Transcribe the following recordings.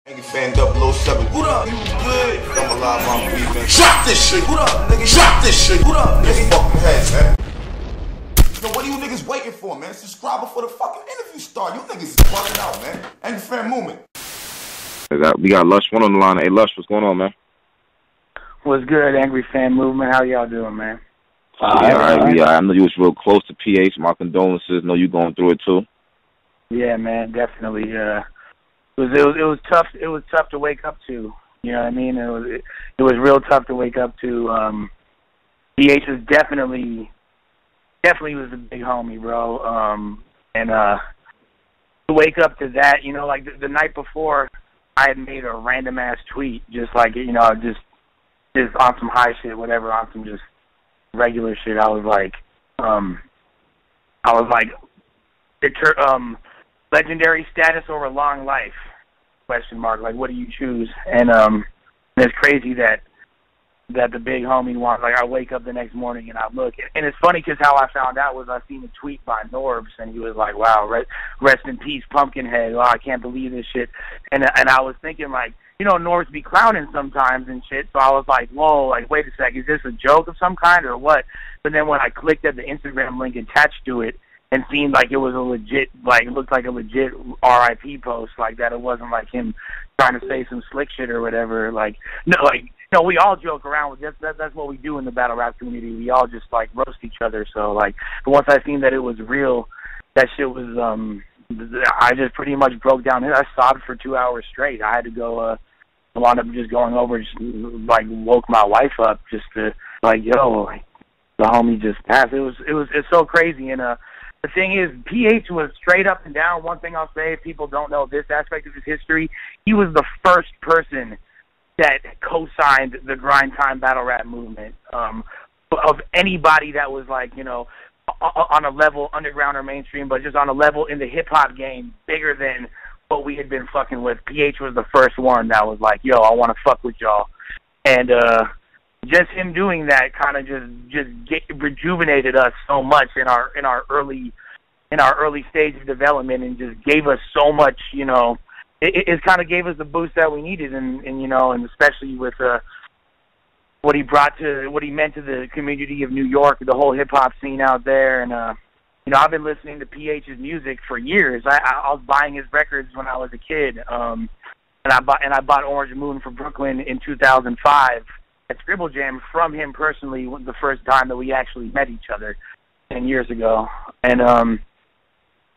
Nigga fan 007. What up? You good? I'm alive, I'm breathing. Drop this shit. What up, nigga? Drop this shit. What up, nigga? Pumpkinhead, man. So what are you niggas waiting for, man? Subscribe before the fucking interview start. You niggas is bugging out, man. Angry Fan Movement. We got Lush One on the line. Hey, Lush, what's going on, man? What's good, Angry Fan Movement? How y'all doing, man? Yeah, all right. I know you was real close to PH. My condolences. Know you going through it too. Yeah, man, definitely. It was tough. It was tough to wake up to. You know what I mean? It was real tough to wake up to. PH was definitely was a big homie, bro. And to wake up to that, you know, like the night before, I had made a random ass tweet, just like, you know, just on some high shit, whatever, on some just regular shit. I was like, legendary status over long life? Question mark. Like, what do you choose? And it's crazy that the big homie wants. Like, I wake up the next morning and I look, and it's funny because how I found out was I seen a tweet by Norbs, and he was like, "Wow, rest in peace, Pumpkinhead. Wow, I can't believe this shit." And I was thinking, like, you know, Norbs be clowning sometimes and shit. So I was like, "Whoa, like, wait a sec, is this a joke of some kind or what?" But then when I clicked at the Instagram link attached to it, and seemed like it was a legit, like, it looked like a legit RIP post, like that. It wasn't like him trying to say some slick shit or whatever. Like, no, we all joke around with that's what we do in the battle rap community. We all just like roast each other. So like, but once I seen that it was real, that shit was I just pretty much broke down. I sobbed for 2 hours straight. I had to go. I wound up just going over, just like woke my wife up just to like, yo, like, the homie just passed. It's so crazy. And the thing is, PH was straight up and down. One thing I'll say, if people don't know this aspect of his history, he was the first person that co-signed the grind time battle rap movement of anybody that was like, you know, on a level underground or mainstream, but just on a level in the hip-hop game bigger than what we had been fucking with. PH was the first one that was like, yo, I want to fuck with y'all. And just him doing that kind of just rejuvenated us so much in our early stage of development, and just gave us so much, you know, it kind of gave us the boost that we needed, and you know, and especially with what he meant to the community of New York, the whole hip hop scene out there. And you know, I've been listening to PH's music for years. I was buying his records when I was a kid, and I bought Orange Moon from Brooklyn in 2005 at Scribble Jam from him personally, the first time that we actually met each other 10 years ago. And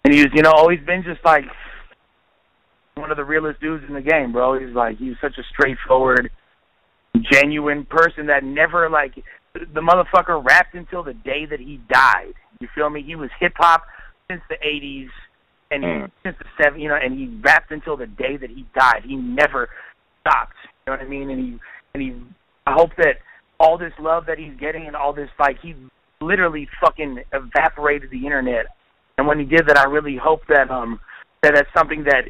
he was, you know, always been just like one of the realest dudes in the game, bro. He was such a straightforward, genuine person that never, like, the motherfucker rapped until the day that he died. You feel me? He was hip hop since the 80s and since the 70s, you know, and he rapped until the day that he died. He never stopped. You know what I mean? And he I hope that all this love that he's getting and all this, like, he literally fucking evaporated the internet. And when he did that, I really hope that that that's something that,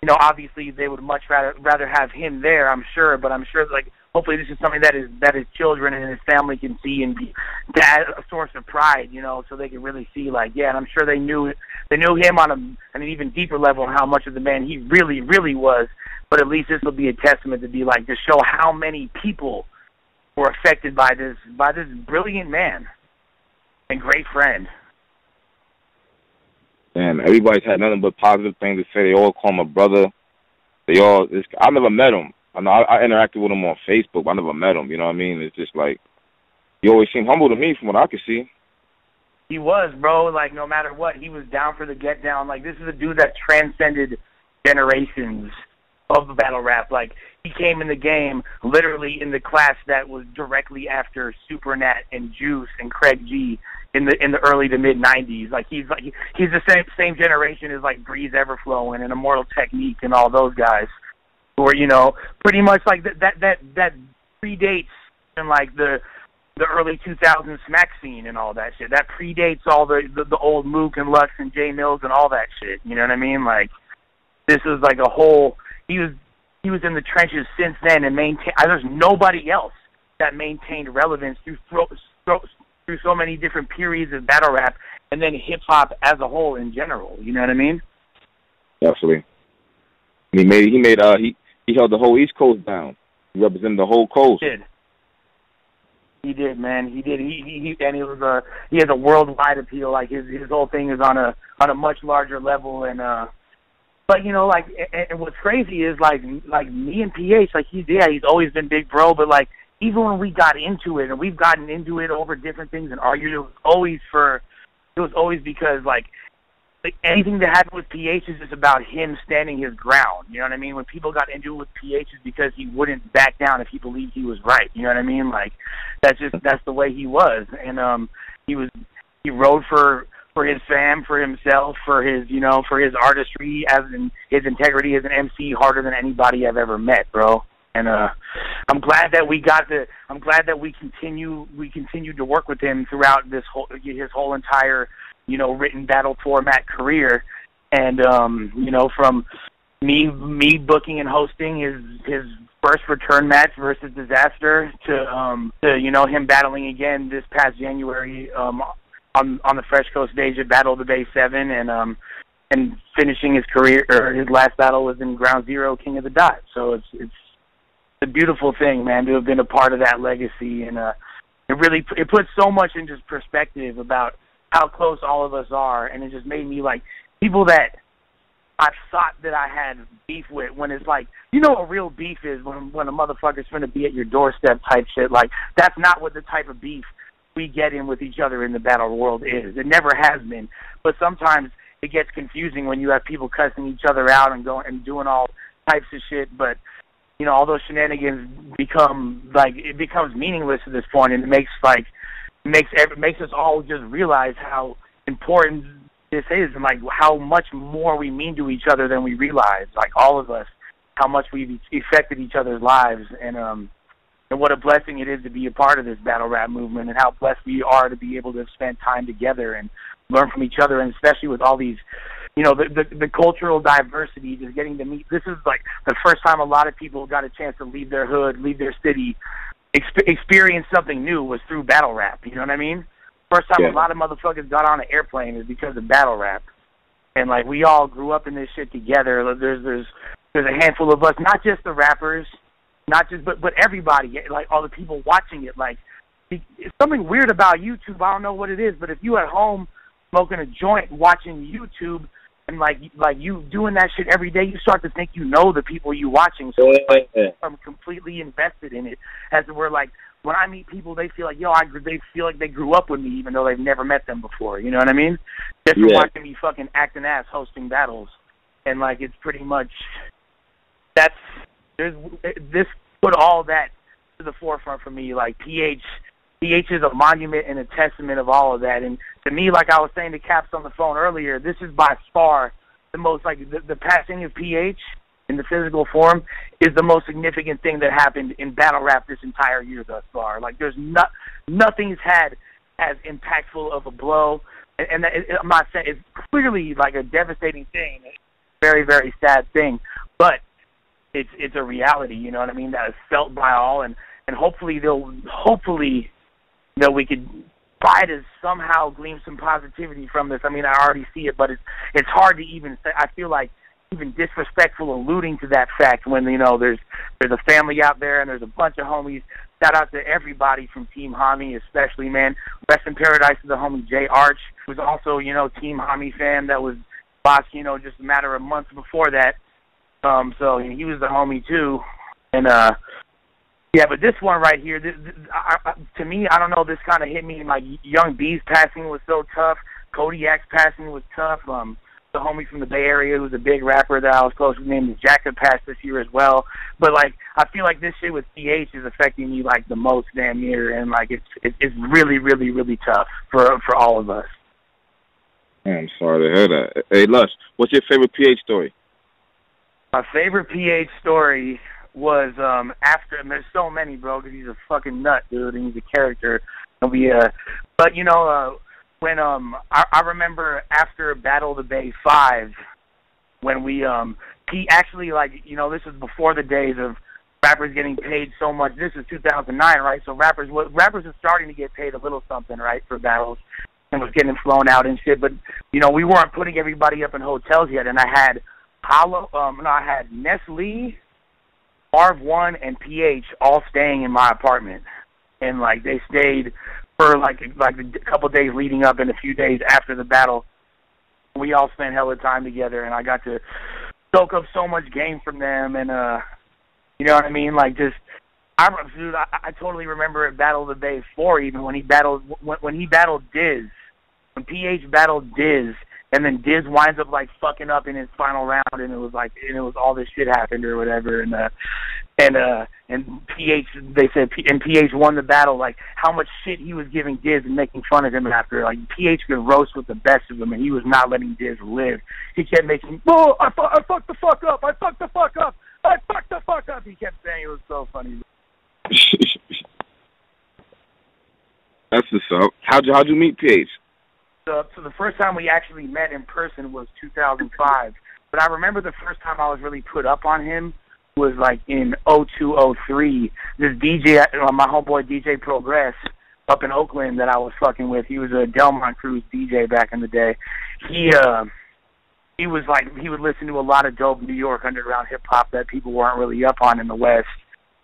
you know, obviously they would much rather have him there, I'm sure. But I'm sure, like, hopefully this is something that his children and his family can see and be that a source of pride, you know, so they can really see, like, yeah. And I'm sure they knew him on an even deeper level, how much of the man he really, really was. But at least this will be a testament to be like, to show how many people were affected by this brilliant man and great friend. And everybody's had nothing but positive things to say. They all call him a brother. I never met him. I know I interacted with him on Facebook, but I never met him. You know what I mean? It's just like, he always seemed humble to me from what I could see. He was, bro. Like, no matter what, he was down for the get down. Like, this is a dude that transcended generations of the battle rap. Like, he came in the game literally in the class that was directly after Supernat and Juice and Craig G in the early to mid 90s. Like, he's the same generation as like Breeze Everflow and Immortal Technique and all those guys, who are, you know, pretty much like that predates in like the early 2000s smack scene and all that shit. That predates all the old Mook and Lux and J Mills and all that shit. You know what I mean? Like, this is like a whole. He was in the trenches since then, and there's nobody else that maintained relevance through so many different periods of battle rap, and then hip hop as a whole in general. You know what I mean? Absolutely. He He held the whole East Coast down. He represented the whole coast. He did, man. He did. He and he has a worldwide appeal. Like his whole thing is on a much larger level. And but you know, like, and what's crazy is like me and PH, like he's always been big bro. But like even when we got into it, and we've gotten into it over different things and argued, it was always because like anything that happened with PH is just about him standing his ground. You know what I mean? When people got into it with PH, is because he wouldn't back down if he believed he was right. You know what I mean? Like that's the way he was. And he rode for his fam, for himself, for his artistry, as in his integrity as an MC, harder than anybody I've ever met, bro. And I'm glad that we continued to work with him throughout his whole entire written battle format career. And from me booking and hosting his first return match versus Disaster to him battling again this past January on the Fresh Coast stage at Battle of the Bay 7, and finishing his career, or his last battle was in Ground Zero, King of the Dot. So it's a beautiful thing, man, to have been a part of that legacy. And it puts so much into perspective about how close all of us are. And it just made me like people that I thought that I had beef with, when it's like, a real beef is when a motherfucker's going to be at your doorstep type shit. Like, that's not what the type of beef we get in with each other in the battle world is. It never has been. But sometimes it gets confusing when you have people cussing each other out and going and doing all types of shit. But all those shenanigans becomes meaningless at this point, and it makes us all just realize how important this is, and like how much more we mean to each other than we realize. Like all of us, how much we've affected each other's lives, and what a blessing it is to be a part of this battle rap movement, and how blessed we are to be able to spend time together and learn from each other, and especially with all these. The cultural diversity, just getting to meet. This is like the first time a lot of people got a chance to leave their hood, leave their city, experience something new was through battle rap. You know what I mean? First time a lot of motherfuckers got on an airplane is because of battle rap. And like we all grew up in this shit together. There's a handful of us, not just the rappers, but everybody, like all the people watching it. Like it's something weird about YouTube. I don't know what it is, but if you at home smoking a joint watching YouTube, and like you doing that shit every day, you start to think the people you watching. So it's like I'm completely invested in it. As we're like, when I meet people, they feel like they feel like they grew up with me, even though they've never met them before. You know what I mean? Just from watching me fucking acting ass hosting battles, and like it's pretty much this put all that to the forefront for me. Like PH is a monument and a testament of all of that. And to me, like I was saying to Caps on the phone earlier, this is by far the most, like, the passing of PH in the physical form is the most significant thing that happened in battle rap this entire year thus far. Like, there's nothing's had as impactful of a blow. And I'm not saying it's clearly like a devastating thing, a very, very sad thing, but it's a reality, you know what I mean, that is felt by all, and hopefully we could try to somehow glean some positivity from this. I mean, I already see it, but it's hard to even say. I feel like even disrespectful alluding to that fact when, there's a family out there and there's a bunch of homies. Shout out to everybody from Team Homie, especially, man. Rest in paradise to the homie Jay Arch, who's also, Team Homie fan that was boss, just a matter of months before that. So he was the homie too. And, yeah, but this one right here, to me, I don't know, this kind of hit me. Like, Young B's passing was so tough. Kodiak's passing was tough. The homie from the Bay Area who's a big rapper that I was close with named Jacob passed this year as well. But, like, I feel like this shit with PH is affecting me, like, the most damn near. And, like, it's really, really, really tough for all of us. I'm sorry to hear that. Hey, Lush, what's your favorite PH story? My favorite PH story was after, and there's so many, bro, because he's a fucking nut, dude, and he's a character. But when I remember after Battle of the Bay 5, when we he actually, like, this is before the days of rappers getting paid so much. This is 2009, right? So rappers are starting to get paid a little something, right, for battles, and was getting flown out and shit. But we weren't putting everybody up in hotels yet, and I had I had Nestle, Marv One and PH all staying in my apartment, and like they stayed for like a couple days leading up and a few days after the battle. We all spent hella time together, and I got to soak up so much game from them, and you know what I mean? Like just, I totally remember at Battle of the Bay 4 even when he battled Diz, when PH battled Diz. And then Diz winds up like fucking up in his final round, and it was all this shit happened or whatever, and PH, they said, and PH won the battle. Like how much shit he was giving Diz and making fun of him after. Like PH could roast with the best of them, and he was not letting Diz live. He kept making, "Oh, I fucked the fuck up. I fucked the fuck up. I fucked the fuck up." He kept saying. It was so funny. That's what's up. How'd you meet PH? So the first time we actually met in person was 2005. But I remember the first time I was really put up on him was like in 02, 03. This DJ, my homeboy DJ Progress up in Oakland that I was fucking with, he was a Delmont Cruz DJ back in the day. He was like, he would listen to a lot of dope New York underground hip-hop that people weren't really up on in the West.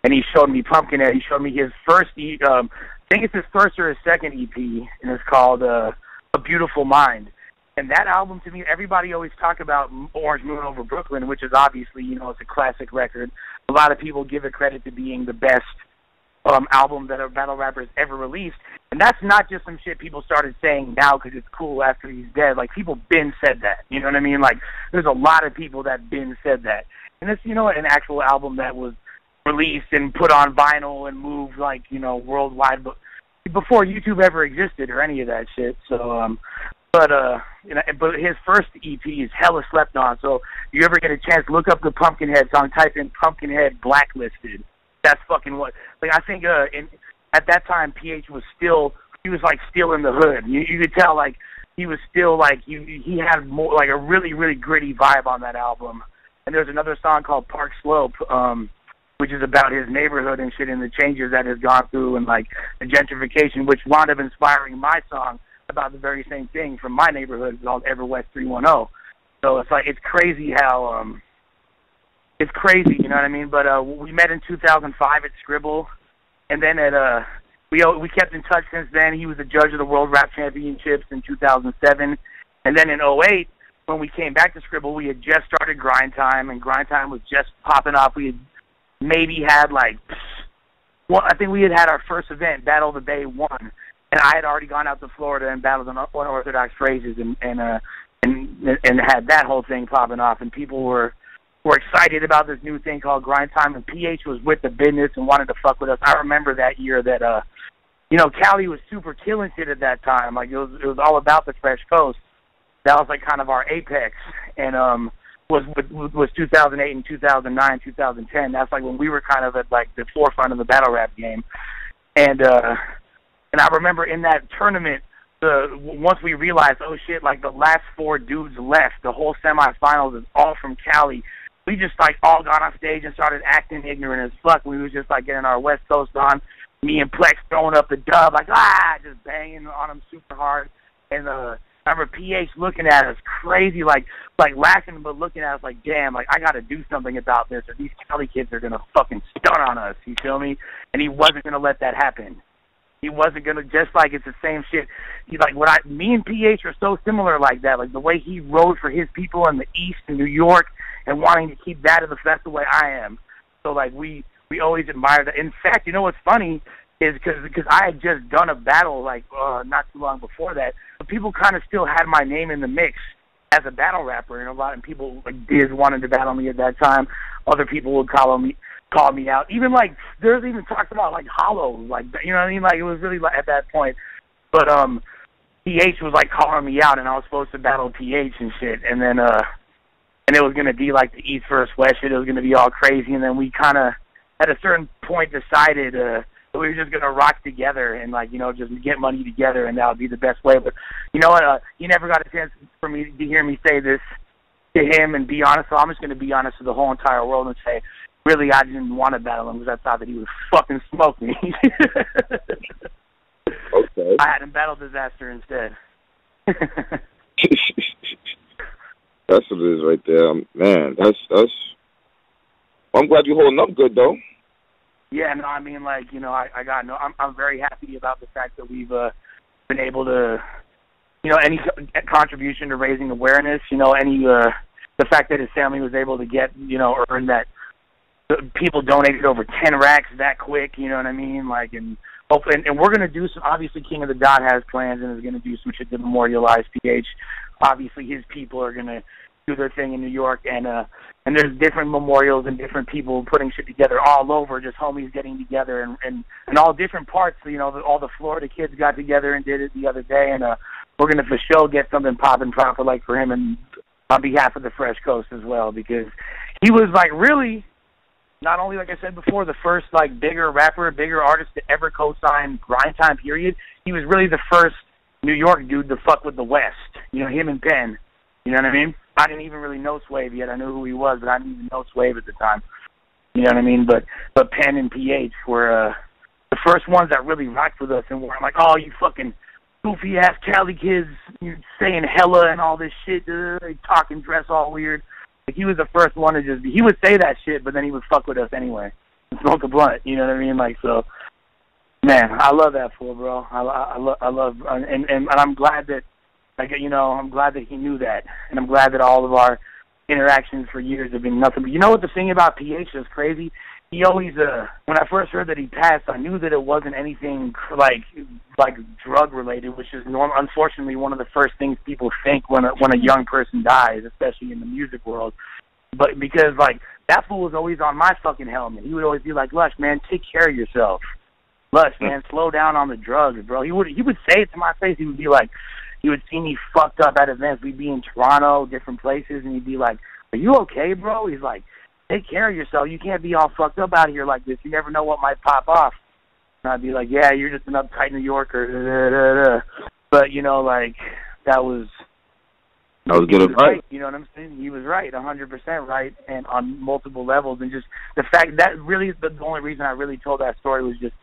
And he showed me Pumpkinhead. He showed me his first, I think it's his first or his second EP, and it's called A Beautiful Mind. And that album, to me, everybody always talk about Orange Moon Over Brooklyn, which is obviously, you know, it's a classic record. A lot of people give it credit to being the best album that a battle rapper has ever released. And that's not just some shit people started saying now because it's cool after he's dead. Like, people been said that. You know what I mean? Like, there's a lot of people that been said that. And it's, you know, an actual album that was released and put on vinyl and moved, like, you know, worldwide, but before YouTube ever existed or any of that shit. So, but his first EP is hella slept on. So, if you ever get a chance, look up the Pumpkinhead song. Type in Pumpkinhead Blacklisted. That's fucking what. Like, I think at that time, PH was still, he was like still in the hood. You could tell like he was still like he had more like a really really gritty vibe on that album. And there's another song called Park Slope, which is about his neighborhood and shit and the changes that has gone through and like the gentrification, which wound up inspiring my song about the very same thing from my neighborhood called Everwest 310. So it's like, it's crazy how, it's crazy, you know what I mean? But we met in 2005 at Scribble, and then at, we kept in touch since then. He was the judge of the World Rap Championships in 2007. And then in 2008, when we came back to Scribble, we had just started Grind Time, and Grind Time was just popping off. We had maybe had like, well, I think we had our first event, Battle of the Bay 1, and I had already gone out to Florida and battled unorthodox phrases and had that whole thing popping off, and people were excited about this new thing called Grind Time, and PH was with the business and wanted to fuck with us. I remember that year that you know, Cali was super killing shit at that time. Like it was all about the Fresh Coast. That was like kind of our apex, and was 2008 and 2009, 2010. That's like when we were kind of at like the forefront of the battle rap game. And I remember in that tournament, once we realized, oh shit, like the last 4 dudes left, the whole semifinals is all from Cali. We just like all got on stage and started acting ignorant as fuck. We was just like getting our West Coast on. Me and Plex throwing up the dub, like just banging on them super hard. And I remember PH looking at us crazy, like laughing, but looking at us like, damn, like I got to do something about this, or these Cali kids are gonna fucking stun on us. You feel me? And he wasn't gonna let that happen. He wasn't gonna, just like it's the same shit. He like me and PH are so similar like that. Like the way he rode for his people in the East in New York and wanting to keep that in the fest the way I am. So like we always admired that. In fact, you know what's funny is because I had just done a battle like not too long before that, but people kind of still had my name in the mix as a battle rapper, and a lot of people like Diz wanted to battle me at that time. Other people would call me out. Even like there's even talks about like Hollow, like, you know what I mean? Like it was really like at that point. But PH was like calling me out, and I was supposed to battle PH and shit, and then and it was gonna be like the East versus West shit. It was gonna be all crazy, and then we kind of at a certain point decided that we were just gonna rock together and like, you know, just get money together, and that would be the best way. But you know what? You never got a chance for me to hear me say this to him and be honest. So I'm just gonna be honest to the whole entire world and say, really, I didn't want to battle him because I thought that he would fucking smoke me. Okay. I had him battle Disaster instead. That's what it is right there, man. Well, I'm glad you're holding up good, though. Yeah, no, I mean, like, you know, I'm very happy about the fact that we've been able to, you know, any contribution to raising awareness, you know, the fact that his family was able to get, you know, earn that people donated over 10 racks that quick, you know what I mean? Like, and hopefully, and we're going to do some, obviously King of the Dot has plans and is going to do some shit to memorialize PH. Obviously his people are going to do their thing in New York, and there's different memorials and different people putting shit together all over, just homies getting together and all different parts, you know, all the Florida kids got together and did it the other day, and we're going to for sure get something popping proper like for him and on behalf of the Fresh Coast as well, because he was like really not only, like I said before, the first like bigger rapper, bigger artist to ever co-sign Grind Time period, he was really the first New York dude to fuck with the West, you know, him and Penn, you know what I mean? I didn't even really know Swave yet. I knew who he was, but I didn't even know Swave at the time. You know what I mean? But Penn and PH were the first ones that really rocked with us, and were like, oh, you fucking goofy-ass Cali kids, you're saying hella and all this shit, they talk and dress all weird. Like, he was the first one to just he would say that shit, but then he would fuck with us anyway and smoke a blunt, you know what I mean? Like, so, man, I love that fool, bro. I love, and I'm glad that, like, you know, I'm glad that he knew that, and I'm glad that all of our interactions for years have been nothing. But you know what the thing about PH is crazy? He always, when I first heard that he passed, I knew that it wasn't anything like drug related, which is unfortunately one of the first things people think when a young person dies, especially in the music world. But because like that fool was always on my fucking helmet. He would always be like, Lush, man, take care of yourself. Lush, man, slow down on the drugs, bro. He would say it to my face. He would be like, he would see me fucked up at events. We'd be in Toronto, different places, and he'd be like, are you okay, bro? He's like, take care of yourself. You can't be all fucked up out here like this. You never know what might pop off. And I'd be like, yeah, you're just an uptight New Yorker. But, you know, like, that was good advice. Right, you know what I'm saying? He was right, 100% right, and on multiple levels. And just the fact that really the only reason I really told that story was just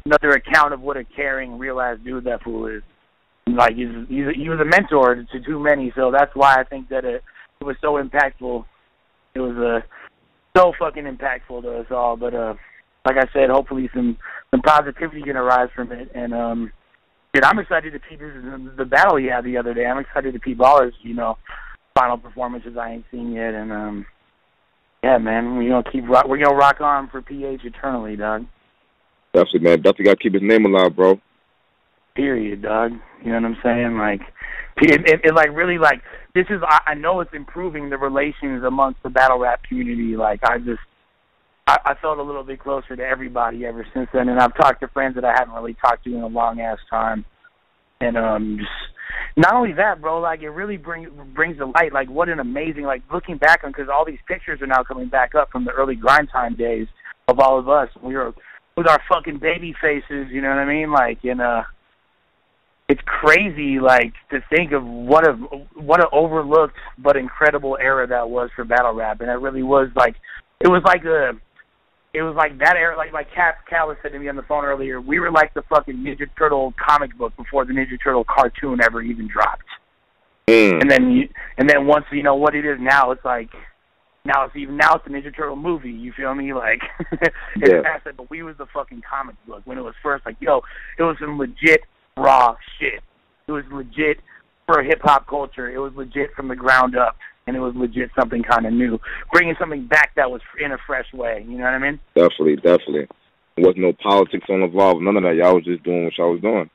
another account of what a caring, real-ass dude that fool is. Like, he was a mentor to too many, so that's why I think that it was so impactful. It was so fucking impactful to us all. But like I said, hopefully some positivity can arise from it. And dude, I'm excited to peep the battle he had the other day. I'm excited to peep all his, you know, final performances I ain't seen yet. And yeah, man, we're gonna rock on for PH eternally, dog. Definitely, man. Definitely gotta keep his name alive, bro. Period, dog. You know what I'm saying? Like, it like really like this is. I know it's improving the relations amongst the battle rap community. Like, I felt a little bit closer to everybody ever since then, and I've talked to friends that I haven't really talked to in a long ass time. And just not only that, bro. Like, it really brings to light like what an amazing, like, looking back on, because all these pictures are now coming back up from the early Grind Time days of all of us. We were with our fucking baby faces. You know what I mean? Like, and it's crazy, like, to think of what an overlooked but incredible era that was for battle rap, and it really was like, it was like that era, like Cal said to me on the phone earlier. We were like the fucking Ninja Turtle comic book before the Ninja Turtle cartoon ever even dropped. And then once you know what it is now, it's like now it's the Ninja Turtle movie. You feel me? Like, it's massive. But we was the fucking comic book when it was first. Like, yo, it was some legit raw shit. It was legit for hip hop culture. It was legit from the ground up, and it was legit something kind of new, bringing something back that was in a fresh way. You know what I mean? Definitely. There wasn't no politics on involved. None of that. Y'all was just doing what y'all was doing.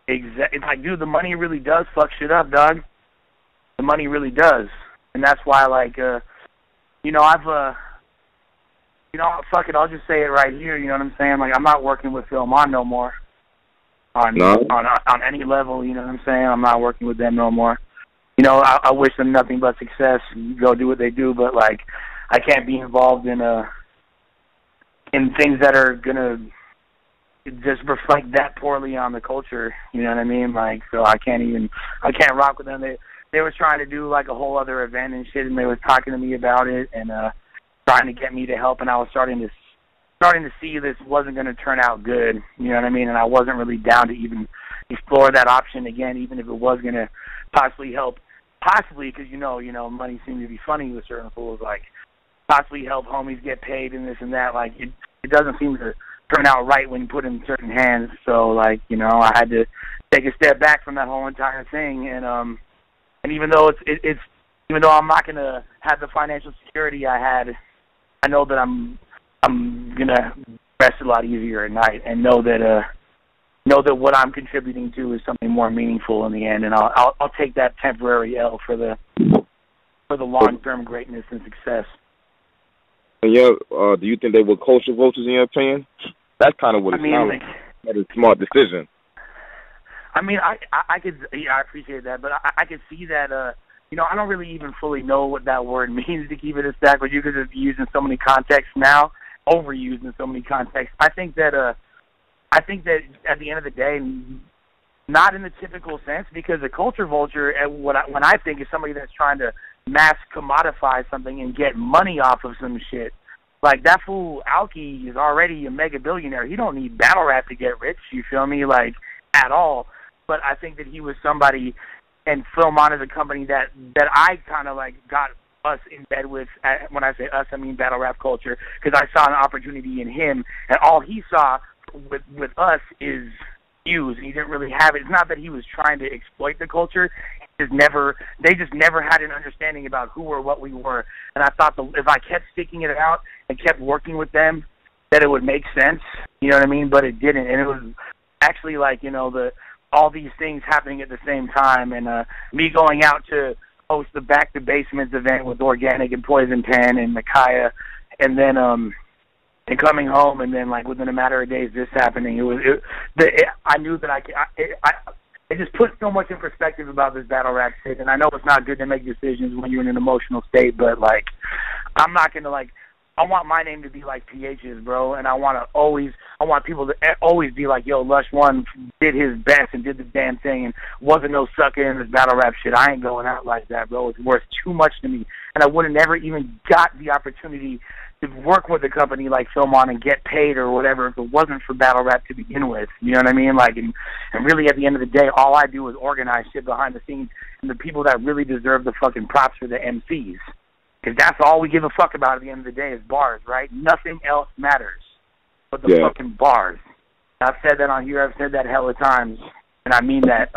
Exactly. Like, dude, the money really does fuck shit up, dog. The money really does, and that's why, like, you know, fuck it. I'll just say it right here. You know what I'm saying? Like, I'm not working with filmon no more. On any level, you know what I'm saying? I'm not working with them no more. You know, I wish them nothing but success and go do what they do, but, like, I can't be involved in things that are gonna just reflect that poorly on the culture. You know what I mean? Like, so I can't rock with them. They were trying to do like a whole other event and shit, and they was talking to me about it and trying to get me to help, and I was starting to see this wasn't going to turn out good, you know what I mean? And I wasn't really down to even explore that option again, even if it was going to possibly help, because, you know, money seemed to be funny with certain fools. Like, possibly help homies get paid and this and that. Like, it doesn't seem to turn out right when you put it in certain hands. So, like, you know, I had to take a step back from that whole entire thing. And even though even though I'm not gonna have the financial security I had, I know that I'm gonna rest a lot easier at night and know that what I'm contributing to is something more meaningful in the end. And I'll take that temporary L for the long-term greatness and success. And do you think they were culture vultures in your opinion? That's kind of what it sounds like. That's a smart decision. I mean, I appreciate that, but I could see that, you know, I don't really even fully know what that word means, to keep it a stack with you, because it's used in so many contexts now, overused in so many contexts. I think that at the end of the day, not in the typical sense, because a culture vulture, when I think, is somebody that's trying to mass commodify something and get money off of some shit. Like, that fool Alki is already a mega billionaire. He don't need battle rap to get rich, you feel me? Like, at all. But I think that he was somebody, and Filmon is a company that I kind of like got us in bed with. When I say us, I mean battle rap culture, because I saw an opportunity in him, and all he saw with us is views. He didn't really have it. It's not that he was trying to exploit the culture. They just never had an understanding about who or what we were. And I thought if I kept sticking it out and kept working with them, that it would make sense. You know what I mean? But it didn't. And it was actually like, you know, all these things happening at the same time, and me going out to host the Back to Basements event with Organic and Poison Pen and Micaiah, and then and coming home, and then like within a matter of days this happening. I knew that it just put so much in perspective about this battle rap shit. And I know it's not good to make decisions when you're in an emotional state, but like, I'm not gonna like. I want my name to be like PH's, bro, and I want people to always be like, yo, Lush One did his best and did the damn thing and wasn't no sucker in this battle rap shit. I ain't going out like that, bro. It's worth too much to me, and I would have never even got the opportunity to work with a company like Filmon and get paid or whatever if it wasn't for battle rap to begin with. You know what I mean? Like, and really at the end of the day, all I do is organize shit behind the scenes, and the people that really deserve the fucking props are the MCs. Because that's all we give a fuck about at the end of the day is bars, right? Nothing else matters but the fucking bars. I've said that on here. I've said that hella times, and I mean that.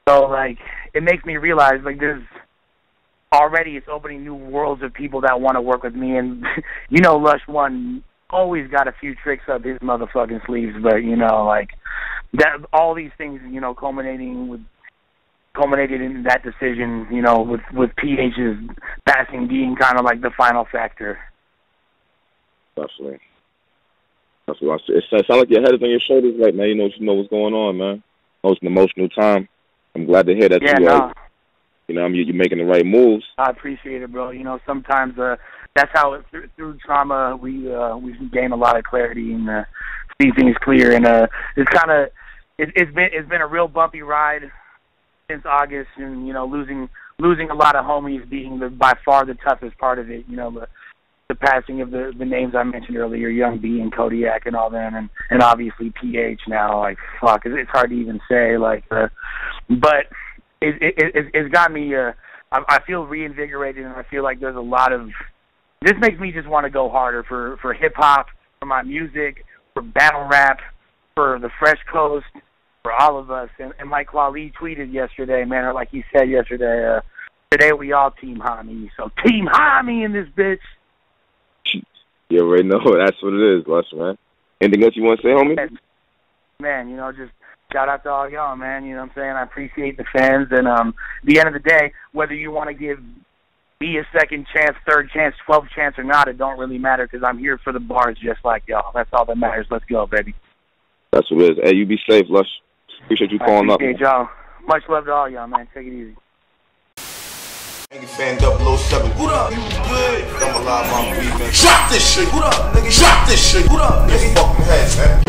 So, like, it makes me realize, like, it's opening new worlds of people that want to work with me. And, you know, Lush One always got a few tricks up his motherfucking sleeves, but, you know, like, that all these things, you know, culminated in that decision, you know, with PH's passing being kind of like the final factor. Definitely. It sounds like your head is on your shoulders right now. You know what's going on, man. It's an emotional time. I'm glad to hear that you know, you're making the right moves. I appreciate it, bro. You know, sometimes that's how through trauma we gain a lot of clarity and see things clear. And it's been a real bumpy ride since August, and you know, losing a lot of homies being by far the toughest part of it. You know, the passing of the names I mentioned earlier, Young B and Kodiak and all them, and obviously PH now. Like, fuck, it's hard to even say. Like, but it's got me. I feel reinvigorated, and I feel like there's a lot of. This makes me just want to go harder for hip hop, for my music, for battle rap, for the Fresh Coast. For all of us, and like Kweli tweeted yesterday, man, or like he said yesterday, today we all Team Hami. So Team Hami in this bitch. You already know that's what it is, Lush, man. Anything else you want to say, homie? Man, you know, just shout out to all y'all, man. You know what I'm saying? I appreciate the fans, and at the end of the day, whether you want to give me a second chance, third chance, 12th chance or not, it don't really matter, because I'm here for the bars just like y'all. That's all that matters. Let's go, baby. That's what it is. Hey, you be safe, Lush. Appreciate you calling up. Appreciate y'all. Much love to all y'all, man. Take it easy. Nigga fan 007. What up? You good? I'm alive, I'm breathing. Drop this shit. What up, nigga? Drop this shit. What up, nigga? Pumpkinhead, man.